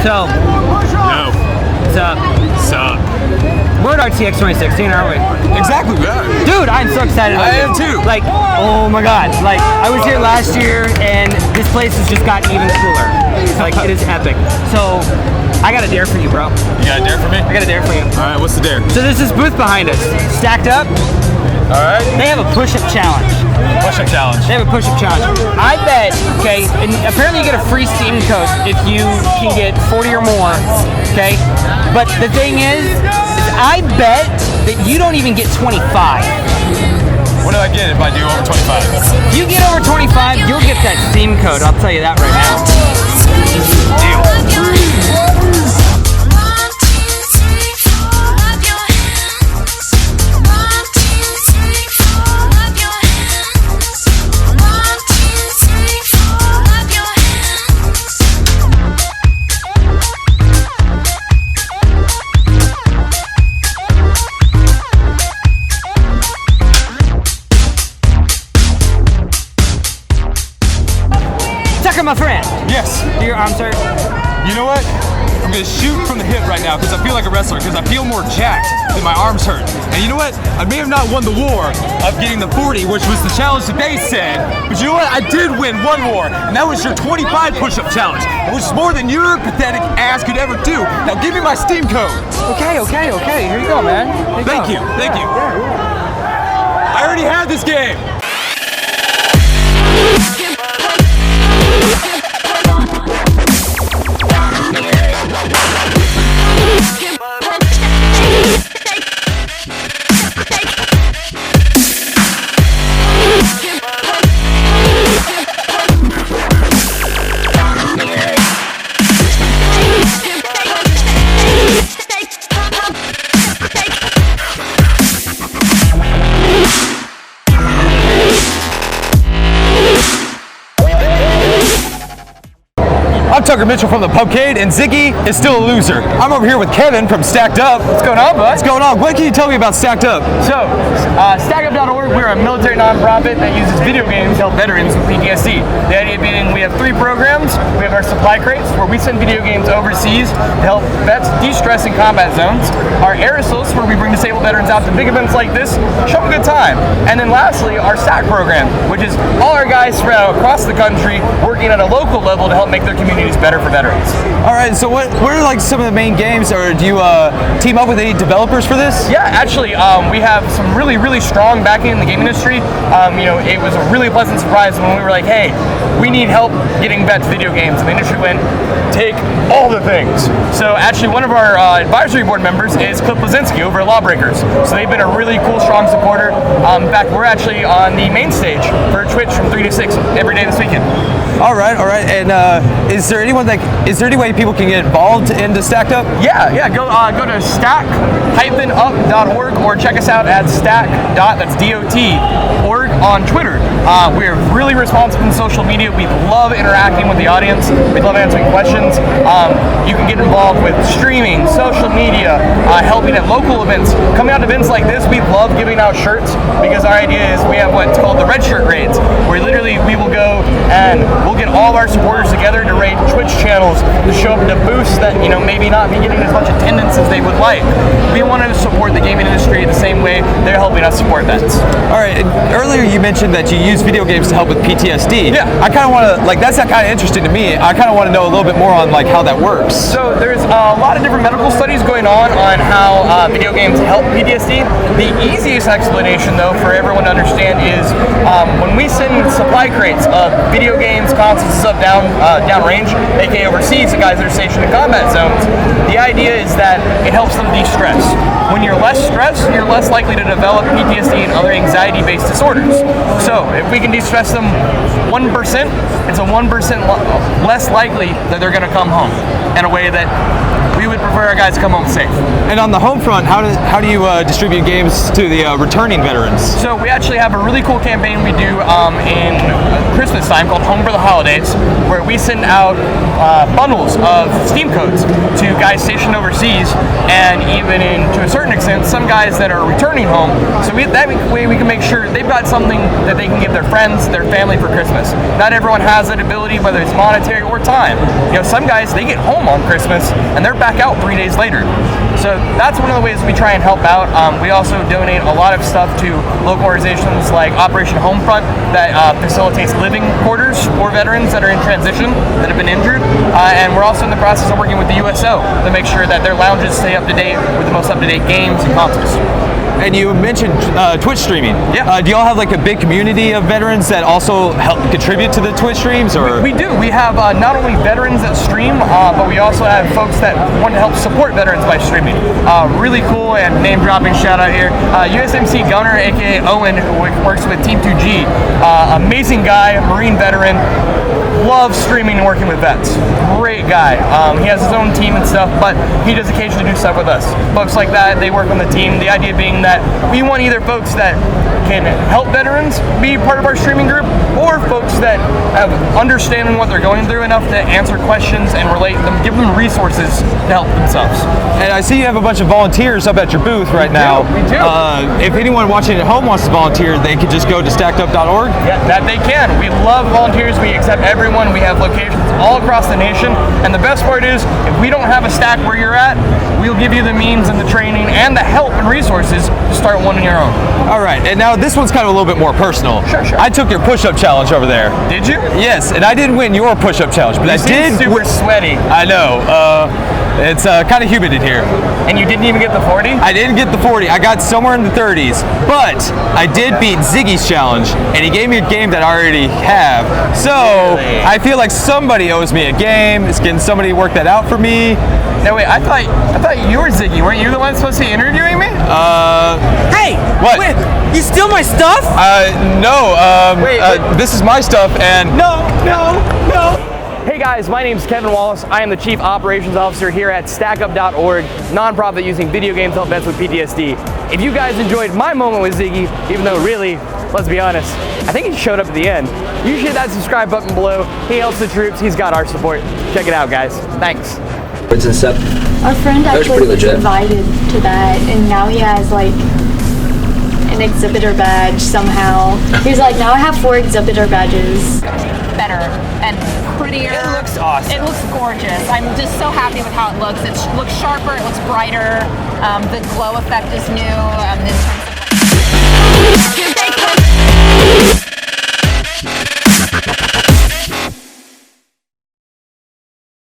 So, Yo. what's up? Sup? We're at RTX2016, aren't we? Exactly, yeah. Dude, I'm so excited about I it. am too. Like, oh my god. Like, I was here last year, and this place has just gotten even cooler. Like, it is epic. So, I got a dare for you, bro. You got a dare for me? I got a dare for you. Alright, what's the dare? So there's this booth behind us. Stacked up, Alright. they have a push-up challenge. Push-up challenge. They have a push-up challenge. I bet, okay, and apparently you get a free Steam code if you can get 40 or more, okay? But the thing is I bet that you don't even get 25. What do I get if I do over 25? If you get over 25, you'll get that Steam code. I'll tell you that right now. Deal. My friend. Yes. Do your arm, sir. You know what? I'm gonna shoot from the hip right now because I feel like a wrestler, because I feel more jacked and my arms hurt. And you know what? I may have not won the war of getting the 40, which was the challenge that they said, but you know what? I did win one war, and that was your 25 push-up challenge, which is more than your pathetic ass could ever do. Now give me my Steam code. Okay. Here you go, man. Thank you. I already had this game. I'm Tucker Mitchell from the Pubcade, and Ziggy is still a loser. I'm over here with Kevin from Stacked Up. What's going on, bud? What's going on? What can you tell me about Stacked Up? So, StackUp.org, we're a military nonprofit that uses video games to help veterans with PTSD. The idea being we have 3 programs. We have our supply crates, where we send video games overseas to help vets de-stress in combat zones. Our aerosols, where we bring disabled veterans out to big events like this, show them a good time. And then lastly, our STAC program, which is all our guys spread out across the country working at a local level to help make their communities better for veterans. All right, so what are like some of the main games, or do you team up with any developers for this? Yeah, actually, we have some really strong backing in the game industry. You know, it was a really pleasant surprise when we were like, hey, we need help getting vets video games. And the industry went, take all the things. So actually, one of our advisory board members is Cliff Blazinski over at Lawbreakers. So they've been a really cool, strong supporter. In fact, we're actually on the main stage for Twitch from 3 to 6 every day this weekend. All right. And is there any way people can get involved into Stacked Up? Yeah. Go to stack-up.org or check us out at stack.org on Twitter. We're really responsive in social media. We love interacting with the audience. We love answering questions. You can get involved with streaming, social media, helping at local events. Coming out to events like this, we love giving out shirts because our idea is we have what's called the Red Shirt Raids, where literally we will go and we'll get all of our supporters together to raid Twitch channels to show up to booths that, you know, maybe not be getting as much attendance as they would like. We wanted to support the gaming industry the same way they're helping us support vets. All right. Earlier you mentioned that you use video games to help with PTSD. Yeah. I kind of want to, like, that's kind of interesting to me. I kind of want to know a little bit more on like how that works. So there's a lot of different medical studies going on how video games help PTSD. The easiest explanation, though, for everyone to understand is when we send supply crates of video games, consoles, stuff downrange, aka overseas, to guys that are stationed in combat zones, the idea is that it helps them de-stress. When you're less stressed, you're less likely to develop PTSD and other anxiety-based disorders. So if we can de-stress them 1%, it's a 1% less likely that they're going to come home in a way that we would prefer our guys to come home safe. And on the home front, how do you distribute games to the returning veterans? So we actually have a really cool campaign we do in Christmas time called Home for the Holidays, where we send out bundles of Steam codes to guys stationed overseas, and even to a certain extent, some guys that are returning home. So that way we can make sure they've got something that they can give their friends, their family for Christmas. Not everyone has that ability, whether it's monetary or time. You know, some guys, they get home on Christmas and they're back out 3 days later. So that's one of the ways we try and help out. We also donate a lot of stuff to local organizations like Operation Homefront that facilitates living quarters for veterans that are in transition, that have been injured. And we're also in the process of working with the USO to make sure that their lounges stay up to date with the most up-to-date games and consoles. And you mentioned Twitch streaming. Yeah. Do y'all have like a big community of veterans that also help contribute to the Twitch streams? Or We do. We have not only veterans that stream, but we also have folks that want to help support veterans by streaming. Really cool, and name dropping shout out here. USMC Gunner, aka Owen, who works with Team 2G. Amazing guy, Marine veteran. Loves streaming and working with vets. Great guy. He has his own team and stuff, but he does occasionally do stuff with us. Folks like that, they work on the team. The idea being that we want either folks that can help veterans be part of our streaming group, or folks that have understanding what they're going through enough to answer questions and relate them, give them resources to help themselves. And I see you have a bunch of volunteers up at your booth right now. We do. If anyone watching at home wants to volunteer, they could just go to stackedup.org. Yeah, that they can. We love volunteers. We accept everyone. We have locations all across the nation. And the best part is, if we don't have a stack where you're at, we'll give you the means and the training and the help and resources to start one on your own. All right, and now this one's kind of a little bit more personal. Sure. I took your push-up challenge over there. Did you? Yes, and I didn't win your push-up challenge, but I did. Super sweaty. I know. It's kind of humid in here. And you didn't even get the 40? I didn't get the 40. I got somewhere in the 30s, but I did beat Ziggy's challenge, and he gave me a game that I already have. So Really? I feel like somebody owes me a game. Can somebody work that out for me? No, wait. I thought you were Ziggy. Weren't you the one supposed to be interviewing me? Hey! What? Wait, you steal my stuff? No. Wait. This is my stuff, and No. Hey guys, my name is Kevin Wallace. I am the Chief Operations Officer here at StackUp.org, nonprofit using video games to help vets with PTSD. If you guys enjoyed my moment with Ziggy, even though really, let's be honest, I think he showed up at the end, you should hit that subscribe button below. He helps the troops. He's got our support. Check it out, guys. Thanks. And stuff. Our friend That was actually pretty was legit. invited to that, and now he has like an exhibitor badge somehow. He's like, now I have 4 exhibitor badges. Better and prettier. It looks awesome. It looks gorgeous. I'm just so happy with how it looks. It looks sharper. It looks brighter. The glow effect is new in terms of